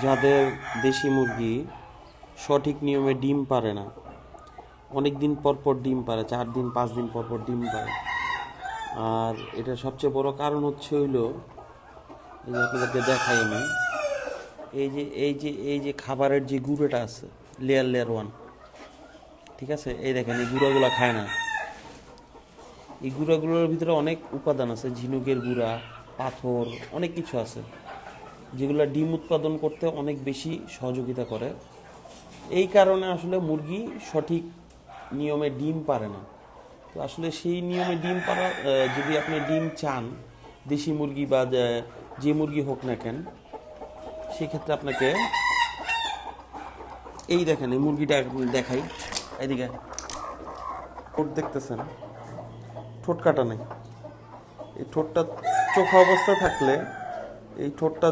যাদের দেশি মুরগি সঠিক নিয়মে ডিম পারে না, অনেক দিন পর পর ডিম পারে, 4 দিন 5 দিন পর পর ডিম পারে। আর এটা সবচেয়ে বড় কারণ হইলো, এই যে আপনাদেরকে দেখাই আমি, এই যে খাবারের যে গুঁড়োটা আছে, লেয়ার লেয়ার ওয়ান, ঠিক আছে, এই দেখেন এই গুঁড়াগুলো খায় না। এই গুঁড়াগুলোর ভিতরে অনেক উপাদান আছে, ঝিনুকের গুঁড়া, পাথর, অনেক কিছু আছে, যেগুলো ডিম উৎপাদন করতে অনেক বেশি সহযোগিতা করে। এই কারণে আসলে মুরগি সঠিক নিয়মে ডিম পারে না। তো আসলে সেই নিয়মে ডিম পাড়া, যদি আপনি ডিম চান, দেশি মুরগি বা যে মুরগি হোক না কেন, সেক্ষেত্রে আপনাকে এই দেখেন এই মুরগিটা দেখাই, এদিকে ঠোঁট দেখতেছেন, ঠোঁট কাটা নেই। এই ঠোঁটটা চোখা অবস্থা থাকলে, এই ঠোঁটটা